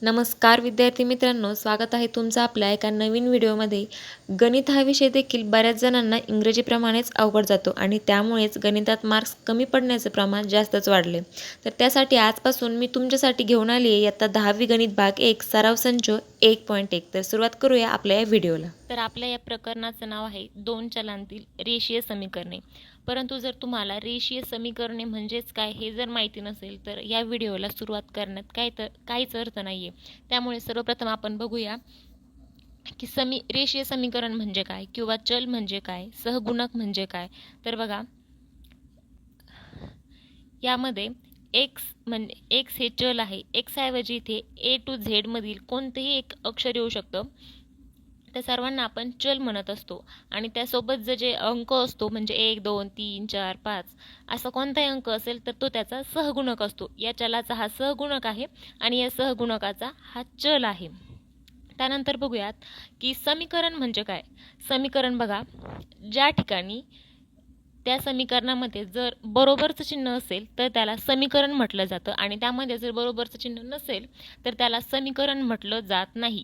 नमस्कार विद्यार्थी मित्रांनो, स्वागत आहे तुमचं आपल्या एका नवीन व्हिडिओमध्ये. गणित हा विषय देखील बऱ्याच जणांना इंग्रजीप्रमाणेच अवघड जातो आणि त्यामुळेच गणितात मार्क्स कमी पडण्याचं प्रमाण जास्तच वाढले. तर त्यासाठी आजपासून मी तुमच्यासाठी घेऊन आली आहे इयत्ता 10वी गणित भाग 1 सराव संच 1.1. तर सुरुवात करूया आपल्या या व्हिडिओला. तर आपल्या या प्रकरणाचं नाव आहे दोन चलांतील रेषीय समीकरणे. परंतु जर तुम्हाला रेषीय समीकरणे म्हणजेच काय हे जर माहिती नसेल तर या व्हिडिओला सुरुवात करण्यात काहीच अर्थ नाही आहे. त्यामुळे सर्वप्रथम आपण बघूया की रेषीय समीकरण म्हणजे काय किंवा चल म्हणजे काय, सहगुणक म्हणजे काय. तर बघा, यामध्ये एक्स हे चल आहे. एक्स ऐवजी इथे A to Z मधील कोणतेही एक अक्षर येऊ शकतं. त्या सर्वांना आपण चल म्हणत असतो आणि त्यासोबत जे अंक असतो म्हणजे 1, 2, 3, 4, 5 असा कोणताही अंक असेल तर तो त्याचा सहगुणक असतो. या चलाचा हा सहगुणक आहे आणि या सहगुणकाचा हा चल आहे. त्यानंतर बघूयात की समीकरण म्हणजे काय. समीकरण बघा, ज्या ठिकाणी त्या समीकरणामध्ये जर बरोबरचं चिन्ह असेल तर त्याला समीकरण म्हटलं जातं आणि त्यामध्ये जर बरोबरचं चिन्ह नसेल तर त्याला समीकरण म्हटलं जात नाही.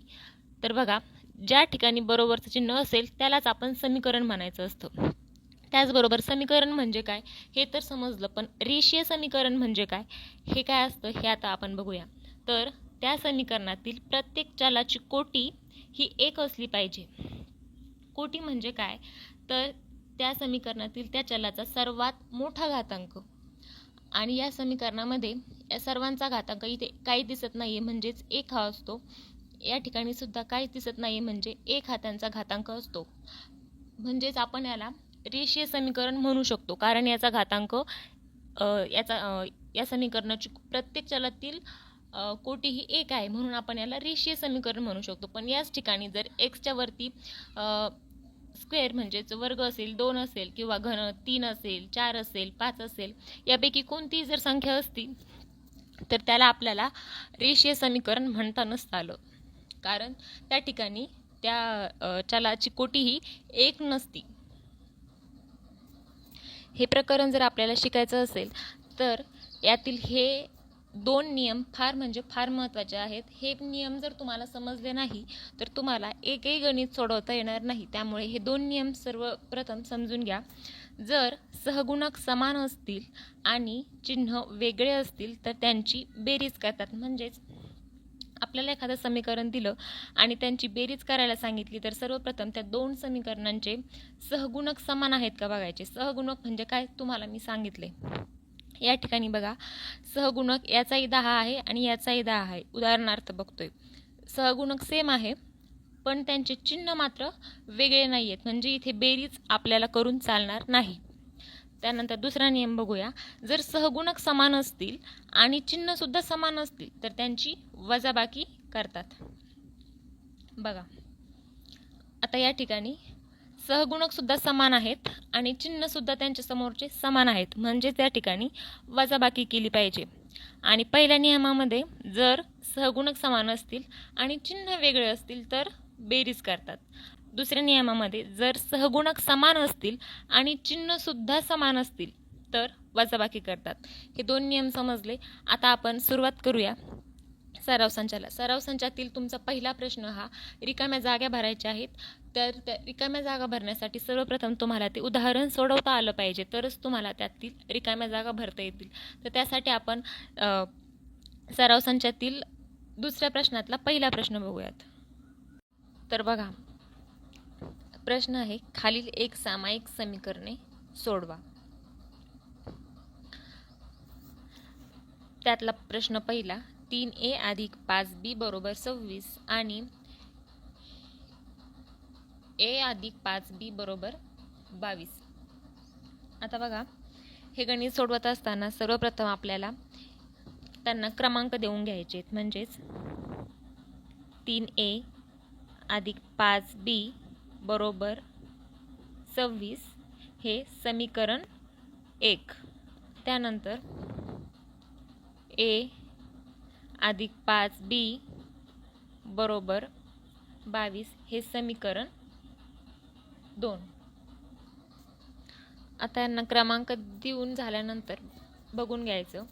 तर बघा, ज्या ठिकाणी बरोबरचं चिन्ह असेल त्यालाच आपण समीकरण म्हणायचं असतं. त्याचबरोबर समीकरण म्हणजे काय हे तर समजलं, पण रेषीय समीकरण म्हणजे काय हे काय असतं हे आता आपण बघूया. तर त्या समीकरणातील प्रत्येक चलाची कोटी ही एक असली पाहिजे. कोटी म्हणजे काय, तर त्या समीकरणातील त्या चलाचा सर्वात मोठा घातांक. आणि या समीकरणामध्ये या सर्वांचा घातांक इथे काही दिसत नाहीये म्हणजेच एक हा असतो. या ठिकाणी सुद्धा काहीच दिसत नाही म्हणजे एक हा त्यांचा घातांक असतो. म्हणजेच आपण याला रेषीय समीकरण म्हणू शकतो, कारण याचा घातांक या समीकरणाची प्रत्येक चलातील कोटी ही एक आहे म्हणून आपण याला रेषीय समीकरण म्हणू शकतो. पण याच ठिकाणी जर एक्सच्या वरती स्क्वेअर म्हणजेच वर्ग असेल, 2 असेल किंवा घन 3 असेल, 4 असेल, 5 असेल, यापैकी कोणतीही जर संख्या असती तर त्याला आपल्याला रेषीय समीकरण म्हणता नसतं आलं, कारण त्या ठिकाणी त्या चलाची कोटी ही एक नसती. हे प्रकरण जर आपल्याला शिकायचं असेल तर यातील हे दोन नियम फार महत्त्वाचे आहेत. हे नियम जर तुम्हाला समजले नाही तर तुम्हाला एकही गणित सोडवता येणार नाही. त्यामुळे हे दोन नियम सर्वप्रथम समजून घ्या. जर सहगुणक समान असतील आणि चिन्ह वेगळे असतील तर त्यांची बेरीज करतात. म्हणजेच आपल्याला एखादं समीकरण दिलं आणि त्यांची बेरीज करायला सांगितली तर सर्वप्रथम त्या दोन समीकरणांचे सहगुणक समान आहेत का बघायचे. सहगुणक म्हणजे काय तुम्हाला मी सांगितले. या ठिकाणी बघा, सहगुणक याचाही 10 आहे आणि याचाही 10 आहे. उदाहरणार्थ बघतोय, सहगुणक सेम आहे पण त्यांचे चिन्ह मात्र वेगळे नाही आहेत, म्हणजे इथे बेरीज आपल्याला करून चालणार नाही. त्यानंतर दुसरा नियम बघूया. जर सहगुणक समान असतील आणि चिन्ह सुद्धा समान असतील तर त्यांची वजाबाकी करतात. बघा, आता या ठिकाणी सहगुणक सुद्धा समान आहेत आणि चिन्ह सुद्धा त्यांच्या समोरचे समान आहेत, म्हणजे त्या ठिकाणी वजाबाकी केली पाहिजे. आणि पहिल्या नियमामध्ये जर सहगुणक समान असतील आणि चिन्ह वेगळे असतील तर बेरीज करतात. दुसऱ्या नियमामध्ये जर सहगुणक समान असतील आणि चिन्ह सुद्धा समान असतील तर वजाबाकी करतात. हे दोन नियम समजले. आता आपण सुरुवात करूया सराव संचाला. सराव संचातील तुमचा पहिला प्रश्न हा रिकाम्या जागा भरायच्या आहेत. तर त्या रिकाम्या जागा भरण्यासाठी सर्वप्रथम तुम्हाला ते उदाहरण सोडवता आलं पाहिजे, तरच तुम्हाला त्यातील रिकाम्या जागा भरता येतील. तर त्यासाठी आपण सराव संचातील दुसऱ्या प्रश्नातला पहिला प्रश्न बघूयात. तर बघा, प्रश्न आहे, खालील एक सामायिक समीकरणे सोडवा. त्यातला प्रश्न पहिला, 3a अधिक 5b बरोबर 26 आणि a अधिक 5b बरोबर 22. आता बघा, हे गणित सोडवत असताना सर्वप्रथम आपल्याला त्यांना क्रमांक देऊन घ्यायचे आहेत. म्हणजेच 3a अधिक 5b बरोबर 26 हे समीकरण 1. त्यानंतर a अधिक 5b बरोबर 22 हे समीकरण 2. आता यांना क्रमांक देऊन झाल्यानंतर बघून घ्यायचं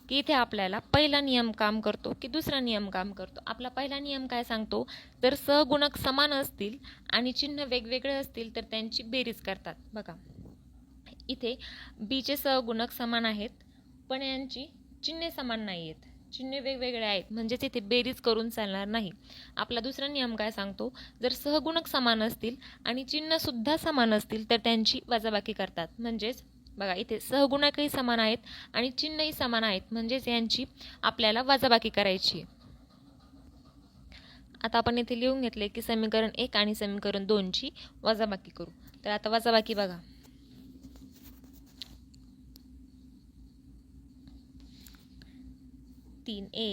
की इथे आपल्याला पहिला नियम काम करतो की दुसरा नियम काम करतो. आपला पहिला नियम काय सांगतो, जर सहगुणक समान असतील आणि चिन्ह वेगवेगळे असतील तर त्यांची बेरीज करतात. बघा इथे बीचे सहगुणक समान आहेत पण यांची चिन्हे समान नाही आहेत, चिन्हे वेगवेगळे आहेत, म्हणजेच इथे बेरीज करून चालणार नाही. आपला दुसरा नियम काय सांगतो, जर सहगुणक समान असतील आणि चिन्हसुद्धा समान असतील तर त्यांची वजाबाकी करतात. म्हणजेच बघा इथे सहगुणकही समान आहेत आणि चिन्हही समान आहेत, म्हणजेच यांची आपल्याला वजाबाकी करायची आहे. आता आपण इथे लिहून घेतले की समीकरण 1 आणि समीकरण 2ची वजाबाकी करू. तर आता वजाबाकी बघा, 3a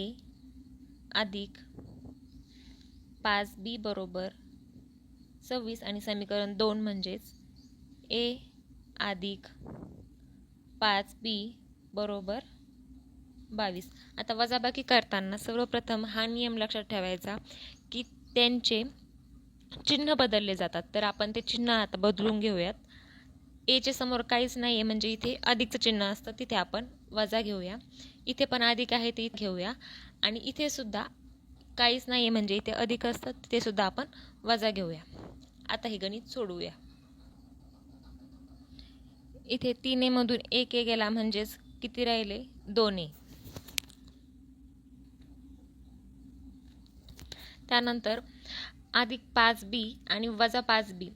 अधिक 5b बरोबर 26 आणि समीकरण 2 म्हणजेच a अधिक 5b बरोबर 22. आता वजाबाकी करताना सर्वप्रथम हा नियम लक्षात ठेवायचा की त्यांचे चिन्ह बदलले जातात. तर आपण ते चिन्ह आता बदलून घेऊयात. एचे समोर काहीच नाही आहे म्हणजे इथे अधिकचं चिन्ह असतं, तिथे आपण वजा घेऊया. इथे पण अधिक आहे ते घेऊया आणि इथे सुद्धा काहीच नाही आहे म्हणजे इथे अधिक असतं, तिथे सुद्धा आपण वजा घेऊया. आता हे गणित सोडवूया. इथे 3a मधून 1a गेला म्हणजेच किती राहिले, 2a. त्यानंतर अधिक 5b आणि वजा 5b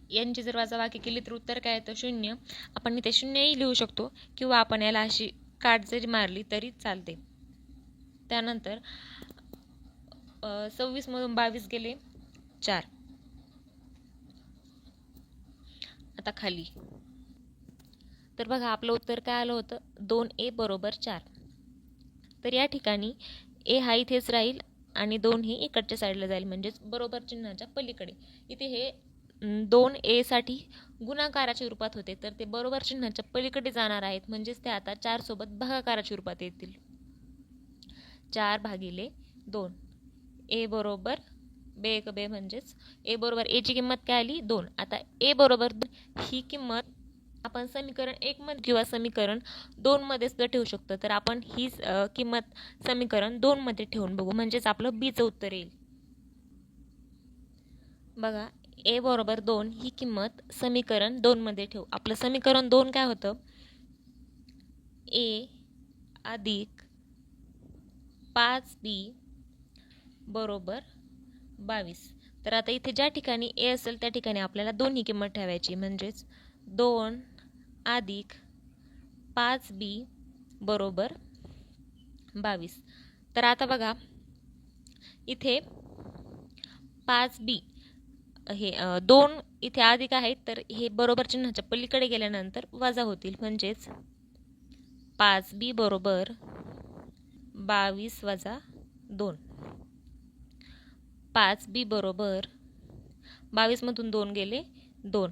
यांची जर वजाबाकी केली तर उत्तर काय येतं, 0. आपण इथे 0ही लिहू शकतो किंवा आपण याला अशी काट जरी मारली तरी चालते. त्यानंतर 26 मधून 22 गेले 4. आता खाली तर बघा आपलं उत्तर काय आलं होतं, 2a बरोबर 4. तर या ठिकाणी a हा इथेच राहील आणि 2 ही इकडच्या साईडला जाईल म्हणजेच बरोबर चिन्हाच्या पलीकडे. इथे हे 2a साठी गुणाकाराच्या रूपात होते तर ते बरोबर चिन्हाच्या पलीकडे जाणार आहेत, म्हणजेच ते आता 4 सोबत भागाकाराच्या रूपात येतील. 4 भागिले 2. a बरोबर बे बे म्हणजेच a बरोबर a ची किंमत काय आली, 2. आता a बरोबर ही किंमत आपण समीकरण 1 मध्ये किंवा समीकरण 2 मध्ये सुद्धा ठेवू शकतो. तर आपण ही किंमत समीकरण 2 मध्ये ठेवून बघू म्हणजेच आपलं बीचं उत्तर येईल. बघा a बरोबर 2 ही किंमत समीकरण 2 मध्ये ठेवू. आपलं समीकरण 2 काय होतं, a अधिक 5b बरोबर 22. तर आता इथे ज्या ठिकाणी a असेल त्या ठिकाणी आपल्याला 2 ही किंमत ठेवायची म्हणजेच 2 अधिक 5b बरोबर 22. तर आता बघा इथे 5b हे 2 इथे अधिक आहेत तर हे बरोबर चिन्हाच्या पलीकडे गेल्यानंतर वजा होतील म्हणजेच 5b बरोबर 22 वजा 2. 5b बरोबर 22 मधून 2 गेले 2.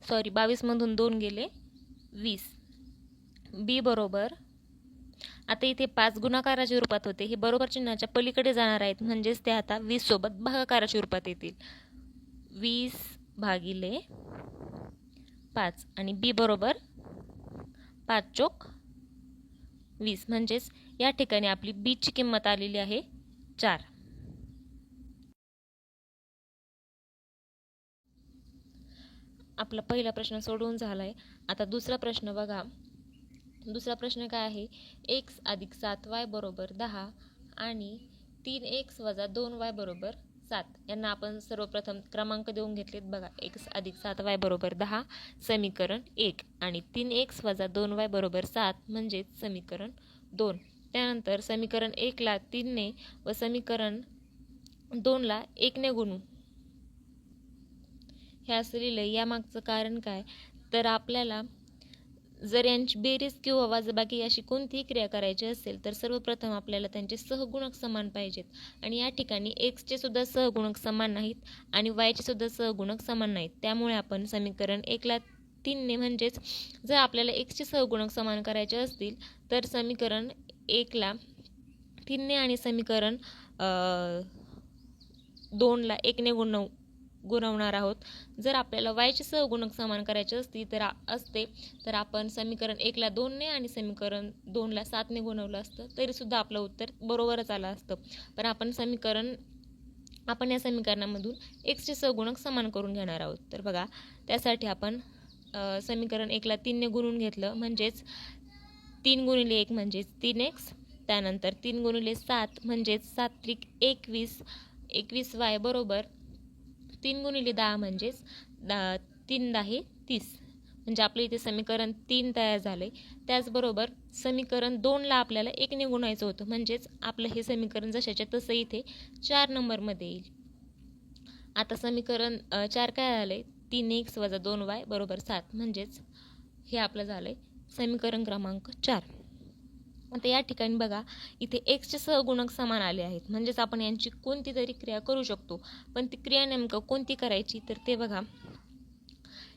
22 मधून 2 गेले 20. b बरोबर आता इथे 5 गुणाकाराच्या रूपात होते, हे बरोबर चिन्हाच्या पलीकडे जाणार आहेत म्हणजेच ते आता 20 सोबत भागाकाराच्या रूपात येतील. 20 भागिले 5 आणि b बरोबर 5 चोक 20 म्हणजेच या ठिकाणी आपली b ची किंमत आलेली आहे 4. आपला पहिला प्रश्न सोडवून झालाय. आता दुसरा प्रश्न बघा. दुसरा प्रश्न काय आहे, x अधिक 7y बरोबर 10 आणि 3x वजा 2y बरोबर 7. यांना आपण सर्वप्रथम क्रमांक देऊन घेतलेत. बघा x अधिक 7y बरोबर 10 समीकरण 1 आणि 3x वजा 2y बरोबर 7 म्हणजेच समीकरण 2. त्यानंतर समीकरण 1 ला 3 ने व समीकरण 2 ला 1 ने गुणू. हे असं लिहिलं. यामागचं कारण काय, तर आपल्याला जर यांची बेरीज किंवा वजाबाकी अशी कोणतीही क्रिया करायची असेल तर सर्वप्रथम आपल्याला त्यांचे सहगुणक समान पाहिजेत आणि या ठिकाणी एक्सचे सुद्धा सहगुणक समान नाहीत आणि वायचे सुद्धा सहगुणक समान नाहीत. त्यामुळे आपण समीकरण 1 ला 3 ने म्हणजेच जर आपल्याला एक्सचे सहगुणक समान करायचे असतील तर समीकरण 1 ला 3 ने आणि समीकरण 2 ला 1 ने गुणू गुणवणार आहोत. जर आपल्याला वायचे सहगुणक समान करायचे असते तर आपण समीकरण 1ला 2ने आणि समीकरण 2ला 7ने गुणवलं असतं तरीसुद्धा आपलं उत्तर बरोबरच आलं असतं. पण आपण या समीकरणामधून एक्सचे सहगुणक समान करून घेणार आहोत. तर बघा, त्यासाठी आपण समीकरण 1ला 3ने गुणून घेतलं, म्हणजेच 3 गुणिले 1 म्हणजेच 3x. त्यानंतर 3 गुणिले 7 म्हणजेच 7 त्रिक 21, 21y बरोबर 3 गुणिले 10 म्हणजेच 3 10 30. म्हणजे आपलं इथे समीकरण 3 तयार झाले. त्याचबरोबर समीकरण 2ला आपल्याला 1ने गुणायचं होतं, म्हणजेच आपलं हे समीकरण जशाच्या तसं इथे 4 नंबरमध्ये येईल. आता समीकरण 4 काय झाले, 3x वजा 2y बरोबर 7, म्हणजेच हे आपलं झालंय समीकरण क्रमांक 4. आता या ठिकाणी बघा, इथे एक्सचे सहगुणक समान आले आहेत, म्हणजेच आपण यांची कोणती तरी क्रिया करू शकतो. पण ती क्रिया नेमकं कोणती करायची तर ते बघा,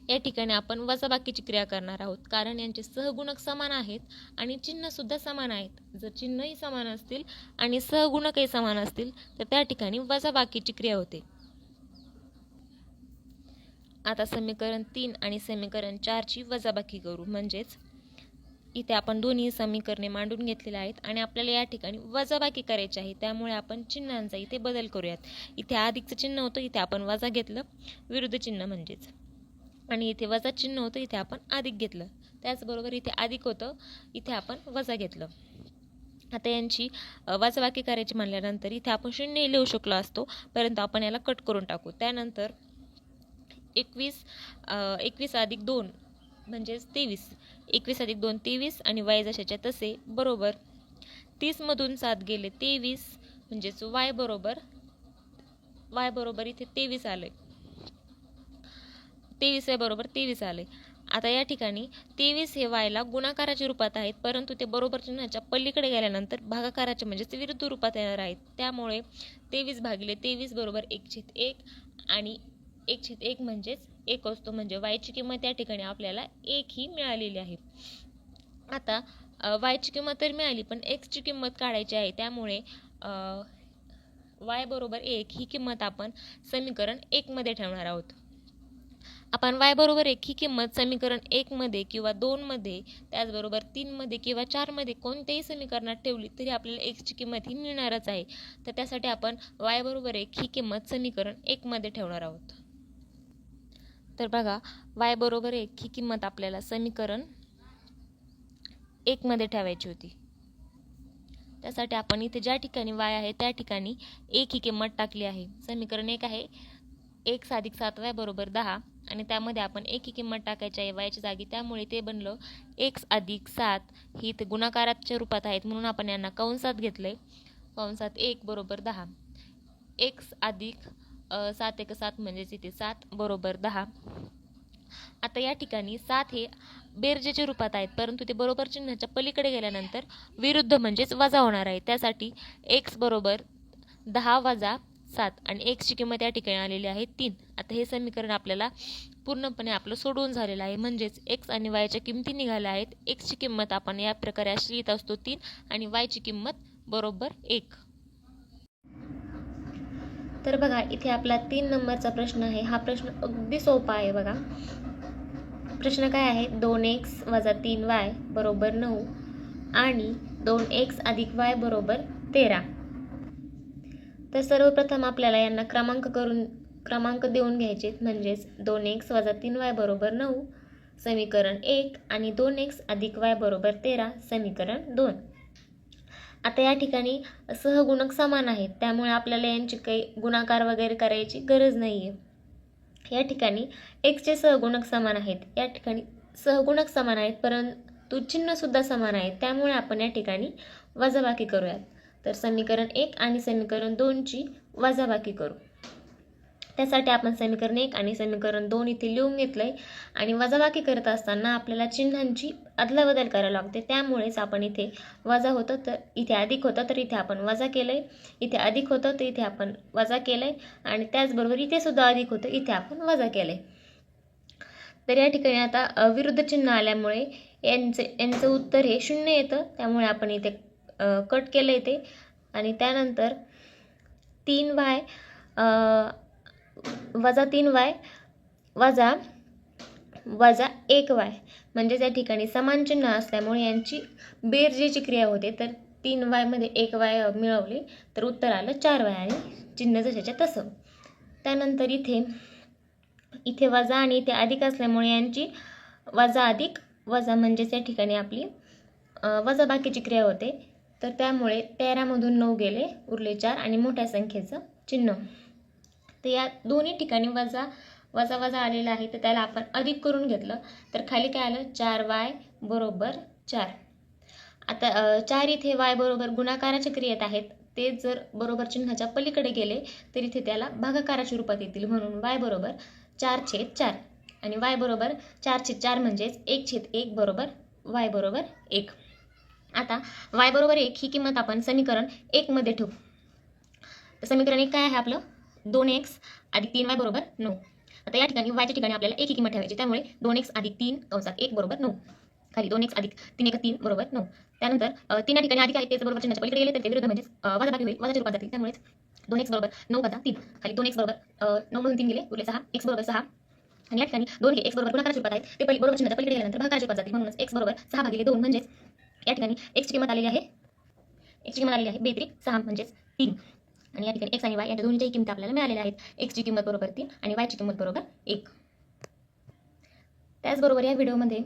या ठिकाणी आपण वजाबाकीची क्रिया करणार आहोत, कारण यांचे सहगुणक समान आहेत आणि चिन्हसुद्धा समान आहेत. जर चिन्हही समान असतील आणि सहगुणकही समान असतील तर त्या ठिकाणी वजाबाकीची क्रिया होते. आता समीकरण 3 आणि समीकरण 4ची वजाबाकी करू, म्हणजेच इथे आपण दोन्ही समीकरणे मांडून घेतलेले आहेत आणि आपल्याला या ठिकाणी वजाबाकी करायची आहे. त्यामुळे आपण चिन्हांचा इथे बदल करूयात. इथे अधिकचं चिन्ह होतं, इथे आपण वजा घेतलं, विरुद्ध चिन्ह म्हणजेच. आणि इथे वजा चिन्ह होतं, इथे आपण अधिक घेतलं. त्याचबरोबर इथे अधिक होतं, इथे आपण वजा घेतलं. आता यांची वजाबाकी करायची म्हणल्यानंतर इथे आपण 0 लिहू शकलो असतो, परंतु आपण याला कट करून टाकू. त्यानंतर 21 अधिक 2 म्हणजेच 23, 21 अधिक 2 23 आणि y जशाच्या तसे बरोबर 30मधून 7 गेले 23, म्हणजेच y बरोबर इथे 23 आले. 23 बरोबर 23 आले. आता या ठिकाणी 23 हे yला गुणाकाराच्या रूपात आहेत, परंतु ते बरोबर चिन्हाच्या पलीकडे गेल्यानंतर भागाकाराचे म्हणजेच विरुद्ध रूपात येणार आहेत. त्यामुळे 23 भागिले 23 बरोबर 1/1 आणि 1/1 म्हणजेच 1 असतो, म्हणजे yची किंमत या ठिकाणी आपल्याला 1 ही मिळालेली आहे. आता yची किंमत तर मिळाली, पण xची किंमत काढायची आहे. त्यामुळे y बरोबर 1 ही किंमत आपण समीकरण 1 मध्ये ठेवणार आहोत. आपण y बरोबर 1 ही किंमत समीकरण 1 मध्ये किंवा 2 मध्ये, त्याचबरोबर 3 मध्ये किंवा 4 मध्ये कोणत्याही समीकरणात ठेवली तरी आपल्याला xची किंमत ही मिळणारच आहे. तर त्यासाठी आपण y बरोबर 1 ही किंमत समीकरण 1 मध्ये ठेवणार आहोत. तर बघा, y बरोबर 1 ही किंमत आपल्याला समीकरण 1 मध्ये ठेवायची होती. त्यासाठी आपण इथे ज्या ठिकाणी y आहे त्या ठिकाणी 1 ही किंमत टाकली आहे. समीकरण 1 आहे x अधिक 7y बरोबर 10 आणि त्यामध्ये आपण 1 ही किंमत टाकायची आहे yच्या जागी. त्यामुळे ते बनलं x अधिक 7 ही इथे गुणाकाराच्या रूपात आहेत, म्हणून आपण यांना कंसात घेतलंय. कंसात 1 बरोबर 10, x अधिक 7 1 7 म्हणजेच इथे 7 बरोबर 10. आता या ठिकाणी 7 हे बेरजेच्या रूपात आहेत, परंतु ते बरोबर चिन्हाच्या पलीकडे गेल्यानंतर विरुद्ध म्हणजेच वजा होणार आहे. त्यासाठी x बरोबर 10 वजा 7 आणि एक्सची किंमत या ठिकाणी आलेली आहे 3. आता हे समीकरण आपल्याला पूर्णपणे आपलं सोडवून झालेलं आहे, म्हणजेच x आणि yच्या किमती निघाल्या आहेत. एक्सची किंमत आपण या प्रकारे अशी लिहित असतो 3 आणि yची किंमत बरोबर 1. तर बघा, इथे आपला 3 नंबरचा प्रश्न आहे. हा प्रश्न अगदी सोपा आहे. बघा, प्रश्न काय आहे, 2x वजा 3y बरोबर 9 आणि 2x अधिक y बरोबर 13. तर सर्वप्रथम आपल्याला यांना क्रमांक देऊन घ्यायचे, म्हणजेच 2x वजा 3y बरोबर 9 समीकरण 1 आणि 2x अधिक y बरोबर 13 समीकरण 2. आता या ठिकाणी सहगुणक समान आहेत, त्यामुळे आपल्याला यांची काही गुणाकार वगैरे करायची गरज नाही आहे. या ठिकाणी एक्सचे सहगुणक समान आहेत, या ठिकाणी सहगुणक समान आहेत, परंतु चिन्हसुद्धा समान आहेत. त्यामुळे आपण या ठिकाणी वजाबाकी करूयात. तर समीकरण 1 आणि समीकरण 2ची वजाबाकी करू. त्यासाठी आपण समीकरण 1 आणि समीकरण 2 इथे लिहून घेतलंय आणि वजाबाकी करत असताना आपल्याला चिन्हांची अदलाबदल करावी लागते. त्यामुळेच आपण इथे वजा होतं तर इथे अधिक होतं तर इथे आपण वजा केलंय, इथे अधिक होतं तर इथे आपण वजा केलंय आणि त्याचबरोबर इथे सुद्धा अधिक होतं, इथे आपण वजा केलंय. तर या ठिकाणी आता विरुद्ध चिन्ह आल्यामुळे यांचं उत्तर हे 0 येतं. त्यामुळे आपण इथे कट केलं इथे आणि त्यानंतर 3y वजा 3y वजा 1y, म्हणजे त्या ठिकाणी समान चिन्ह असल्यामुळे यांची बेरजेची क्रिया होते. तर 3y मध्ये 1y मिळवले तर उत्तर आलं 4y आणि चिन्ह जशाच्या तसं. त्यानंतर इथे वजा आणि इथे अधिक असल्यामुळे यांची वजा अधिक वजा म्हणजे त्या ठिकाणी आपली वजा बाकीची क्रिया होते. तर त्यामुळे 13मधून 9 गेले, उरले 4 आणि मोठ्या संख्येचं चिन्ह. तर या दोन्ही ठिकाणी वजा आलेलं आहे, तर त्याला आपण अधिक करून घेतलं तर खाली काय आलं 4y बरोबर 4. आता 4 इथे y बरोबर गुणाकाराच्या क्रियेत आहेत, ते जर बरोबर चिन्हाच्या पलीकडे गेले तर इथे त्याला भागाकाराच्या रूपात येतील, म्हणून y बरोबर 4/4 आणि y बरोबर 4/4 म्हणजेच 1/1 बरोबर y बरोबर 1. आता y बरोबर 1 ही किंमत आपण समीकरण 1 मध्ये ठेवू. तर समीकरण 1 काय आहे आपलं 2x अधिक 3y बरोबर 9. आता या ठिकाणी y च्या ठिकाणी आपल्याला 1 ही किंमत ठेवायची, त्यामुळे 2x अधिक 3 कंसात 1 बरोबर 9, खाली 2x अधिक 3 1 3 बरोबर 9. त्यानंतर 3 या ठिकाणी अधिक आहे, तेच बरोबर चिन्हाच्या पलीकडे गेले तर ते विरुद्ध म्हणजेच वजाबाकी होईल, वजाच्या रूपात जातील. त्यामुळे 2x बरोबर 9 वजा 3, खाली 2x बरोबर 9 मधून 3 गेले, उरले 6, x बरोबर 6. आणि या ठिकाणी 2 x बरोबर गुणाकाराच्या रूपात आहेत, ते बरोबर चिन्हाच्या पलीकडे गेल्यानंतर भागाकाराच्या रूपात जातील, म्हणूनच x बरोबर 6/2 म्हणजेच या ठिकाणी x ची किंमत आलेली आहे 2 6 म्हणजेच 3. आणि या ठिकाणी x आणि y यांच्या दोन्हीच्याही किंमती आपल्याला मिळालेल्या आहेत. x ची किंमत बरोबर 3 आणि y ची किंमत बरोबर 1. त्याचबरोबर या व्हिडिओमध्ये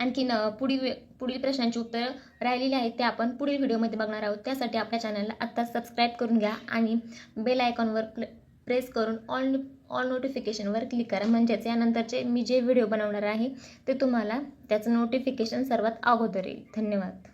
आणखीन पुढील प्रश्नांची उत्तरं राहिलेली आहेत, ते आपण पुढील व्हिडिओमध्ये बघणार आहोत. त्यासाठी आपल्या चॅनलला आत्ता सबस्क्राईब करून घ्या आणि बेल आयकॉनवर प्रेस करून ऑल नोटिफिकेशनवर क्लिक करा, म्हणजेच यानंतरचे मी जे व्हिडिओ बनवणार आहे ते तुम्हाला त्याचं नोटिफिकेशन सर्वात अगोदर येईल. धन्यवाद.